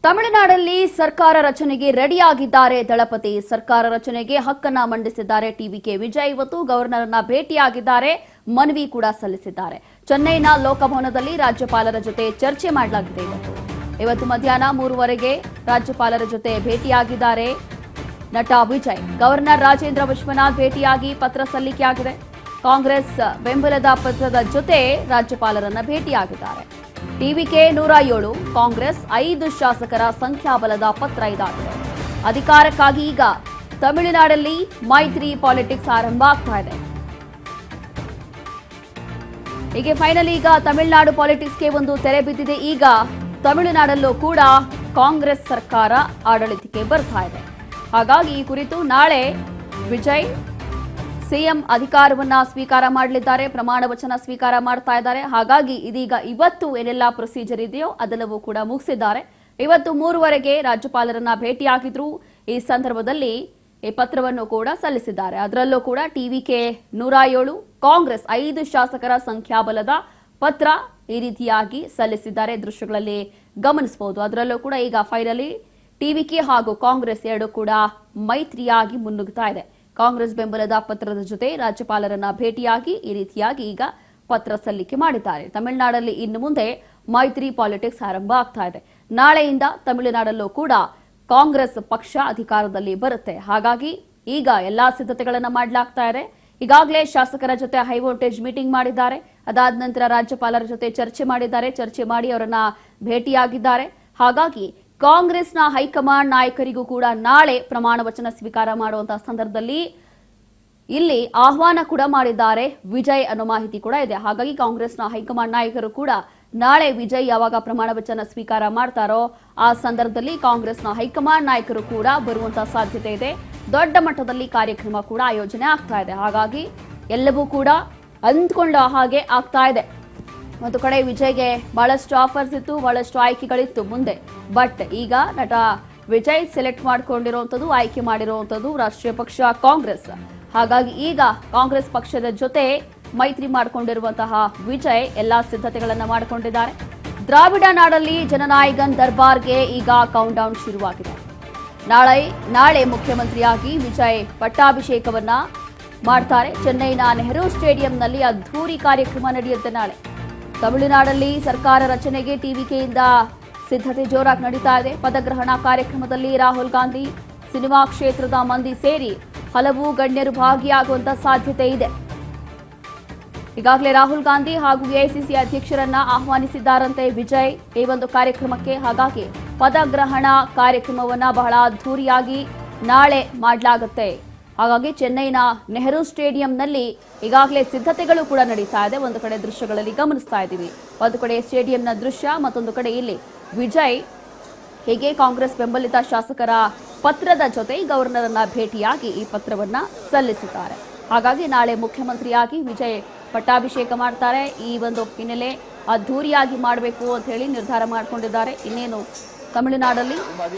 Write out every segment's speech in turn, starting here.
ತಮಿಳುನಾಡಲ್ಲಿ ಸರ್ಕಾರ ರಚನೆಗೆ ರೆಡಿಯಾಗಿದ್ದಾರೆ ದಳಪತಿ. ಸರ್ಕಾರ ರಚನೆಗೆ ಹಕ್ಕನ್ನ ಮಂಡಿಸಿದ್ದಾರೆ ಟಿವಿಕೆ ವಿಜಯ್. ಇವತ್ತು ಗವರ್ನರ್ನ ಭೇಟಿಯಾಗಿದ್ದಾರೆ, ಮನವಿ ಕೂಡ ಸಲ್ಲಿಸಿದ್ದಾರೆ. ಚೆನ್ನೈನ ಲೋಕಭವನದಲ್ಲಿ ರಾಜ್ಯಪಾಲರ ಜೊತೆ ಚರ್ಚೆ ಮಾಡಲಾಗಿದೆ. ಇವತ್ತು ಮಧ್ಯಾಹ್ನ 3:15ಗೆ ರಾಜ್ಯಪಾಲರ ಜೊತೆ ಭೇಟಿಯಾಗಿದ್ದಾರೆ ನಟ ವಿಜಯ್. ಗವರ್ನರ್ ರಾಜೇಂದ್ರ ವಿಶ್ವನಾಥ್ ಭೇಟಿಯಾಗಿ ಪತ್ರ ಸಲ್ಲಿಕೆಯಾಗಿದೆ. ಕಾಂಗ್ರೆಸ್ ಬೆಂಬಲದ ಪತ್ರದ ಜೊತೆ ರಾಜ್ಯಪಾಲರನ್ನ ಭೇಟಿಯಾಗಿದ್ದಾರೆ. ಟಿವಿಕೆ 107, ಕಾಂಗ್ರೆಸ್ 5 ಶಾಸಕರ ಸಂಖ್ಯಾಬಲದ ಪತ್ರ ಇದಾಗಿದೆ. ಅಧಿಕಾರಕ್ಕಾಗಿ ಈಗ ತಮಿಳುನಾಡಲ್ಲಿ ಮೈತ್ರಿ ಪಾಲಿಟಿಕ್ಸ್ ಆರಂಭ ಆಗ್ತಾ ಇದೆ. ಹೀಗೆ ಫೈನಲಿ ಈಗ ತಮಿಳುನಾಡು ಪಾಲಿಟಿಕ್ಸ್ಗೆ ಒಂದು ತೆರೆ ಬಿದ್ದಿದೆ. ಈಗ ತಮಿಳುನಾಡಲ್ಲೂ ಕೂಡ ಕಾಂಗ್ರೆಸ್ ಸರ್ಕಾರ ಆಡಳಿತಕ್ಕೆ ಬರ್ತಾ ಇದೆ. ಹಾಗಾಗಿ ಈ ಕುರಿತು ನಾಳೆ ವಿಜಯ್ ಸಿಎಂ ಅಧಿಕಾರವನ್ನ ಸ್ವೀಕಾರ ಮಾಡಲಿದ್ದಾರೆ, ಪ್ರಮಾಣ ವಚನ ಸ್ವೀಕಾರ ಮಾಡ್ತಾ ಇದ್ದಾರೆ. ಹಾಗಾಗಿ ಇದೀಗ ಇವತ್ತು ಏನೆಲ್ಲ ಪ್ರೊಸೀಜರ್ ಇದೆಯೋ ಅದೆಲ್ಲವೂ ಕೂಡ ಮುಗಿಸಿದ್ದಾರೆ. ಇವತ್ತು 3:15ಗೆ ರಾಜ್ಯಪಾಲರನ್ನ ಭೇಟಿಯಾಗಿದ್ರು. ಈ ಸಂದರ್ಭದಲ್ಲಿ ಈ ಪತ್ರವನ್ನು ಕೂಡ ಸಲ್ಲಿಸಿದ್ದಾರೆ. ಅದರಲ್ಲೂ ಕೂಡ ಟಿವಿಕೆ 107, ಕಾಂಗ್ರೆಸ್ 5 ಶಾಸಕರ ಸಂಖ್ಯಾಬಲದ ಪತ್ರ ಈ ರೀತಿಯಾಗಿ ಸಲ್ಲಿಸಿದ್ದಾರೆ. ದೃಶ್ಯಗಳಲ್ಲಿ ಗಮನಿಸಬಹುದು. ಅದರಲ್ಲೂ ಕೂಡ ಈಗ ಫೈನಲಿ ಟಿವಿಕೆ ಹಾಗೂ ಕಾಂಗ್ರೆಸ್ ಎರಡು ಕೂಡ ಮೈತ್ರಿಯಾಗಿ ಮುನ್ನುಗ್ತಾ ಇದೆ. ಕಾಂಗ್ರೆಸ್ ಬೆಂಬಲದ ಪತ್ರದ ಜೊತೆ ರಾಜ್ಯಪಾಲರನ್ನ ಭೇಟಿಯಾಗಿ ಈ ರೀತಿಯಾಗಿ ಈಗ ಪತ್ರ ಸಲ್ಲಿಕೆ ಮಾಡಿದ್ದಾರೆ. ತಮಿಳುನಾಡಲ್ಲಿ ಇನ್ನು ಮುಂದೆ ಮೈತ್ರಿ ಪಾಲಿಟಿಕ್ಸ್ ಆರಂಭ ಆಗ್ತಾ ಇದೆ. ನಾಳೆಯಿಂದ ತಮಿಳುನಾಡಲ್ಲೂ ಕೂಡ ಕಾಂಗ್ರೆಸ್ ಪಕ್ಷ ಅಧಿಕಾರದಲ್ಲಿ ಬರುತ್ತೆ. ಹಾಗಾಗಿ ಈಗ ಎಲ್ಲಾ ಸಿದ್ಧತೆಗಳನ್ನ ಮಾಡಲಾಗ್ತಾ ಇದೆ. ಈಗಾಗಲೇ ಶಾಸಕರ ಜೊತೆ ಹೈ ವೋಲ್ಟೇಜ್ ಮೀಟಿಂಗ್ ಮಾಡಿದ್ದಾರೆ. ಅದಾದ ನಂತರ ರಾಜ್ಯಪಾಲರ ಜೊತೆ ಚರ್ಚೆ ಮಾಡಿದ್ದಾರೆ. ಚರ್ಚೆ ಮಾಡಿ ಅವರನ್ನ ಭೇಟಿಯಾಗಿದ್ದಾರೆ. ಹಾಗಾಗಿ ಕಾಂಗ್ರೆಸ್ನ ಹೈಕಮಾಂಡ್ ನಾಯಕರಿಗೂ ಕೂಡ ನಾಳೆ ಪ್ರಮಾಣ ವಚನ ಸ್ವೀಕಾರ ಮಾಡುವಂತಹ ಸಂದರ್ಭದಲ್ಲಿ ಇಲ್ಲಿ ಆಹ್ವಾನ ಕೂಡ ಮಾಡಿದ್ದಾರೆ ವಿಜಯ್ ಅನ್ನೋ ಮಾಹಿತಿ ಕೂಡ ಇದೆ. ಹಾಗಾಗಿ ಕಾಂಗ್ರೆಸ್ನ ಹೈಕಮಾಂಡ್ ನಾಯಕರು ಕೂಡ ನಾಳೆ ವಿಜಯ್ ಯಾವಾಗ ಪ್ರಮಾಣ ವಚನ ಸ್ವೀಕಾರ ಮಾಡ್ತಾರೋ ಆ ಸಂದರ್ಭದಲ್ಲಿ ಕಾಂಗ್ರೆಸ್ನ ಹೈಕಮಾಂಡ್ ನಾಯಕರು ಕೂಡ ಬರುವಂತಹ ಸಾಧ್ಯತೆ ಇದೆ. ದೊಡ್ಡ ಮಟ್ಟದಲ್ಲಿ ಕಾರ್ಯಕ್ರಮ ಕೂಡ ಆಯೋಜನೆ ಆಗ್ತಾ ಇದೆ. ಹಾಗಾಗಿ ಎಲ್ಲವೂ ಕೂಡ ಅಂದ್ಕೊಂಡ ಹಾಗೆ ಆಗ್ತಾ ಇದೆ. ಒಂದು ಕಡೆ ವಿಜಯ್ಗೆ ಬಹಳಷ್ಟು ಆಫರ್ಸ್ ಇತ್ತು, ಬಹಳಷ್ಟು ಆಯ್ಕೆಗಳಿತ್ತು ಮುಂದೆ. ಬಟ್ ಈಗ ನಟ ವಿಜಯ್ ಸೆಲೆಕ್ಟ್ ಮಾಡ್ಕೊಂಡಿರುವಂಥದ್ದು, ಆಯ್ಕೆ ಮಾಡಿರುವಂಥದ್ದು ರಾಷ್ಟ್ರೀಯ ಪಕ್ಷ ಕಾಂಗ್ರೆಸ್. ಹಾಗಾಗಿ ಈಗ ಕಾಂಗ್ರೆಸ್ ಪಕ್ಷದ ಜೊತೆ ಮೈತ್ರಿ ಮಾಡಿಕೊಂಡಿರುವಂತಹ ವಿಜಯ್ ಎಲ್ಲಾ ಸಿದ್ಧತೆಗಳನ್ನ ಮಾಡಿಕೊಂಡಿದ್ದಾರೆ. ದ್ರಾವಿಡ ನಾಡಲ್ಲಿ ಜನನಾಯಕನ್ ದರ್ಬಾರ್ಗೆ ಈಗ ಕೌಂಟ್ ಡೌನ್ ಶುರುವಾಗಿದೆ. ನಾಳೆ ಮುಖ್ಯಮಂತ್ರಿಯಾಗಿ ವಿಜಯ್ ಪಟ್ಟಾಭಿಷೇಕವನ್ನ ಮಾಡ್ತಾರೆ. ಚೆನ್ನೈನ ನೆಹರು ಸ್ಟೇಡಿಯಂನಲ್ಲಿ ಅದ್ಧೂರಿ ಕಾರ್ಯಕ್ರಮ ನಡೆಯುತ್ತೆ ನಾಳೆ. ತಮಿಳುನಾಡಲ್ಲಿ ಸರ್ಕಾರ ರಚನೆಗೆ ಟಿವಿಕೆಯಿಂದ ಸಿದ್ಧತೆ ಜೋರಾಗಿ ನಡೀತಾ ಇದೆ. ಪದಗ್ರಹಣ ಕಾರ್ಯಕ್ರಮದಲ್ಲಿ ರಾಹುಲ್ ಗಾಂಧಿ, ಸಿನಿಮಾ ಕ್ಷೇತ್ರದ ಮಂದಿ ಸೇರಿ ಹಲವು ಗಣ್ಯರು ಭಾಗಿಯಾಗುವಂತ ಸಾಧ್ಯತೆ ಇದೆ. ಈಗಾಗಲೇ ರಾಹುಲ್ ಗಾಂಧಿ ಹಾಗೂ ಎಐಸಿಸಿ ಅಧ್ಯಕ್ಷರನ್ನ ಆಹ್ವಾನಿಸಿದ್ದಾರಂತೆ ವಿಜಯ್ ಈ ಒಂದು ಕಾರ್ಯಕ್ರಮಕ್ಕೆ. ಹಾಗಾಗಿ ಪದಗ್ರಹಣ ಕಾರ್ಯಕ್ರಮವನ್ನ ಬಹಳ ಅದ್ಧೂರಿಯಾಗಿ ನಾಳೆ ಮಾಡಲಾಗುತ್ತೆ. ಹಾಗಾಗಿ ಚೆನ್ನೈನ ನೆಹರು ಸ್ಟೇಡಿಯಂನಲ್ಲಿ ಈಗಾಗಲೇ ಸಿದ್ಧತೆಗಳು ಕೂಡ ನಡೀತಾ ಇದೆ. ಒಂದು ಕಡೆ ದೃಶ್ಯಗಳಲ್ಲಿ ಗಮನಿಸ್ತಾ ಇದ್ದೀವಿ. ಒಂದು ಕಡೆ ಸ್ಟೇಡಿಯಂನ ದೃಶ್ಯ, ಮತ್ತೊಂದು ಕಡೆ ಇಲ್ಲಿ ವಿಜಯ್ ಹೀಗೆ ಕಾಂಗ್ರೆಸ್ ಬೆಂಬಲಿತ ಶಾಸಕರ ಪತ್ರದ ಜೊತೆ ಗವರ್ನರ್ನ ಭೇಟಿಯಾಗಿ ಈ ಪತ್ರವನ್ನ ಸಲ್ಲಿಸಿದ್ದಾರೆ. ಹಾಗಾಗಿ ನಾಳೆ ಮುಖ್ಯಮಂತ್ರಿಯಾಗಿ ವಿಜಯ್ ಪಟ್ಟಾಭಿಷೇಕ ಮಾಡ್ತಾರೆ. ಈ ಒಂದು ಹಿನ್ನೆಲೆ ಅದ್ಧೂರಿಯಾಗಿ ಮಾಡಬೇಕು ಅಂತ ಹೇಳಿ ನಿರ್ಧಾರ ಮಾಡಿಕೊಂಡಿದ್ದಾರೆ. ಇನ್ನೇನು ತಮಿಳುನಾಡಲ್ಲಿ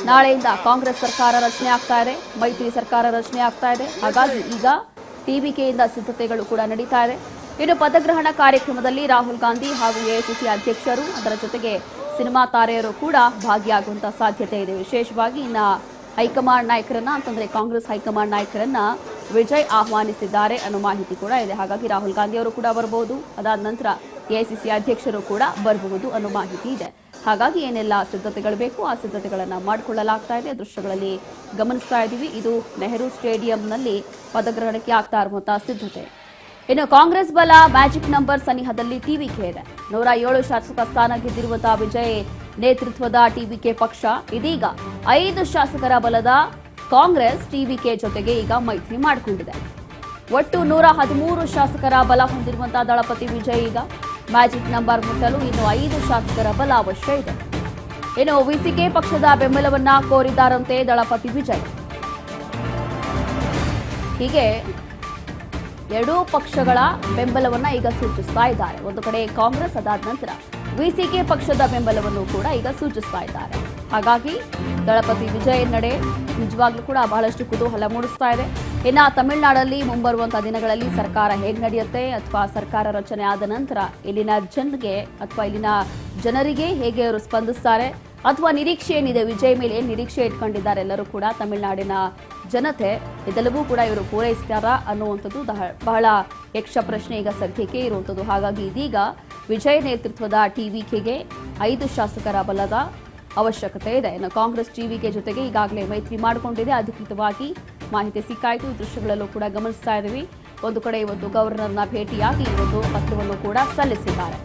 ನಾಳೆಯಿಂದ ಕಾಂಗ್ರೆಸ್ ಸರ್ಕಾರ ರಚನೆ ಆಗ್ತಾ ಇದೆ, ಮೈತ್ರಿ ಸರ್ಕಾರ ರಚನೆ ಆಗ್ತಾ ಇದೆ. ಹಾಗಾಗಿ ಈಗ ಟಿವಿಕೆಯಿಂದ ಸಿದ್ಧತೆಗಳು ಕೂಡ ನಡೀತಾ ಇದೆ. ಇನ್ನು ಪದಗ್ರಹಣ ಕಾರ್ಯಕ್ರಮದಲ್ಲಿ ರಾಹುಲ್ ಗಾಂಧಿ ಹಾಗೂ ಎಐಸಿಸಿ ಅಧ್ಯಕ್ಷರು, ಅದರ ಜೊತೆಗೆ ಸಿನಿಮಾ ತಾರೆಯರು ಕೂಡ ಭಾಗಿಯಾಗುವಂತಹ ಸಾಧ್ಯತೆ ಇದೆ. ವಿಶೇಷವಾಗಿ ಇನ್ನ ಹೈಕಮಾಂಡ್ ನಾಯಕರನ್ನ ಅಂತಂದ್ರೆ ಕಾಂಗ್ರೆಸ್ ಹೈಕಮಾಂಡ್ ನಾಯಕರನ್ನ ವಿಜಯ್ ಆಹ್ವಾನಿಸಿದ್ದಾರೆ ಅನ್ನೋ ಮಾಹಿತಿ ಕೂಡ ಇದೆ. ಹಾಗಾಗಿ ರಾಹುಲ್ ಗಾಂಧಿ ಅವರು ಕೂಡ ಬರಬಹುದು. ಅದಾದ ನಂತರ ಎಐಸಿಸಿ ಅಧ್ಯಕ್ಷರು ಕೂಡ ಬರಬಹುದು ಅನ್ನೋ ಮಾಹಿತಿ ಇದೆ. ಹಾಗಾಗಿ ಏನೆಲ್ಲ ಸಿದ್ಧತೆಗಳು ಬೇಕು ಆ ಸಿದ್ಧತೆಗಳನ್ನು ಮಾಡಿಕೊಳ್ಳಲಾಗ್ತಾ ಇದೆ. ದೃಶ್ಯಗಳಲ್ಲಿ ಗಮನಿಸ್ತಾ ಇದ್ದೀವಿ. ಇದು ನೆಹರು ಸ್ಟೇಡಿಯಂನಲ್ಲಿ ಪದಗ್ರಹಣಕ್ಕೆ ಆಗ್ತಾ ಇರುವಂತಹ ಸಿದ್ಧತೆ. ಇನ್ನು ಕಾಂಗ್ರೆಸ್ ಬಲ ಮ್ಯಾಜಿಕ್ ನಂಬರ್ ಸನಿಹದಲ್ಲಿ ಟಿವಿಕೆ ಇದೆ. 107 ಶಾಸಕ ಸ್ಥಾನ ಗೆದ್ದಿರುವಂತಹ ವಿಜಯ್ ನೇತೃತ್ವದ ಟಿವಿಕೆ ಪಕ್ಷ ಇದೀಗ 5 ಶಾಸಕರ ಬಲದ ಕಾಂಗ್ರೆಸ್ ಟಿವಿಕೆ ಜೊತೆಗೆ ಈಗ ಮೈತ್ರಿ ಮಾಡಿಕೊಂಡಿದೆ. ಒಟ್ಟು 113 ಶಾಸಕರ ಬಲ ಹೊಂದಿರುವಂತಹ ದಳಪತಿ ವಿಜಯ್ ಈಗ ಮ್ಯಾಜಿಕ್ ನಂಬರ್ ಮುಟ್ಟಲು ಇನ್ನು 5 ಶಾಸಕರ ಬಲ ಅವಶ್ಯ ಇದೆ. ಇನ್ನು ವಿಸಿಕೆ ಪಕ್ಷದ ಬೆಂಬಲವನ್ನ ಕೋರಿದ್ದಾರಂತೆ ದಳಪತಿ ವಿಜಯ್. ಹೀಗೆ ಎರಡೂ ಪಕ್ಷಗಳ ಬೆಂಬಲವನ್ನ ಈಗ ಸೂಚಿಸ್ತಾ ಇದ್ದಾರೆ. ಒಂದು ಕಡೆ ಕಾಂಗ್ರೆಸ್, ಅದಾದ ನಂತರ ವಿಸಿಕೆ ಪಕ್ಷದ ಬೆಂಬಲವನ್ನು ಕೂಡ ಈಗ ಸೂಚಿಸ್ತಾ ಇದ್ದಾರೆ. ಹಾಗಾಗಿ ದಳಪತಿ ವಿಜಯ್ ನಡೆ ನಿಜವಾಗ್ಲೂ ಕೂಡ ಬಹಳಷ್ಟು ಕುತೂಹಲ ಮೂಡಿಸ್ತಾ ಇದೆ. ಇನ್ನು ತಮಿಳುನಾಡಲ್ಲಿ ಮುಂಬರುವಂತಹ ದಿನಗಳಲ್ಲಿ ಸರ್ಕಾರ ಹೇಗೆ ನಡೆಯುತ್ತೆ ಅಥವಾ ಸರ್ಕಾರ ರಚನೆ ಆದ ನಂತರ ಇಲ್ಲಿನ ಜನರಿಗೆ ಅಥವಾ ಇಲ್ಲಿನ ಜನರಿಗೆ ಹೇಗೆ ಅವರು ಸ್ಪಂದಿಸ್ತಾರೆ ಅಥವಾ ನಿರೀಕ್ಷೆ ಏನಿದೆ, ವಿಜಯ್ ಮೇಲೆ ಏನು ನಿರೀಕ್ಷೆ ಇಟ್ಕೊಂಡಿದ್ದಾರೆ ಎಲ್ಲರೂ ಕೂಡ ತಮಿಳುನಾಡಿನ ಜನತೆ, ಇದೆಲ್ಲವೂ ಕೂಡ ಇವರು ಪೂರೈಸ್ತಾರಾ ಅನ್ನುವಂಥದ್ದು ಬಹಳ ಯಕ್ಷ ಪ್ರಶ್ನೆ ಈಗ ಸದ್ಯಕ್ಕೆ ಇರುವಂಥದ್ದು. ಹಾಗಾಗಿ ಇದೀಗ ವಿಜಯ್ ನೇತೃತ್ವದ ಟಿವಿಕೆಗೆ 5 ಶಾಸಕರ ಬಲದ ಅವಶ್ಯಕತೆ ಇದೆ. ಇನ್ನು ಕಾಂಗ್ರೆಸ್ ಟಿವಿಕೆ ಜೊತೆಗೆ ಈಗಾಗಲೇ ಮೈತ್ರಿ ಮಾಡಿಕೊಂಡಿದೆ. ಅಧಿಕೃತವಾಗಿ ಮಾಹಿತಿ ಸಿಕ್ಕಾಯಿತು. ಈ ದೃಶ್ಯಗಳಲ್ಲೂ ಕೂಡ ಗಮನಿಸ್ತಾ ಇದ್ದೀವಿ. ಒಂದು ಕಡೆ ಇವತ್ತು ಗವರ್ನರ್ನ ಭೇಟಿಯಾಗಿ ಈ ಒಂದು ಪತ್ರವನ್ನು ಕೂಡ ಸಲ್ಲಿಸಿದ್ದಾರೆ.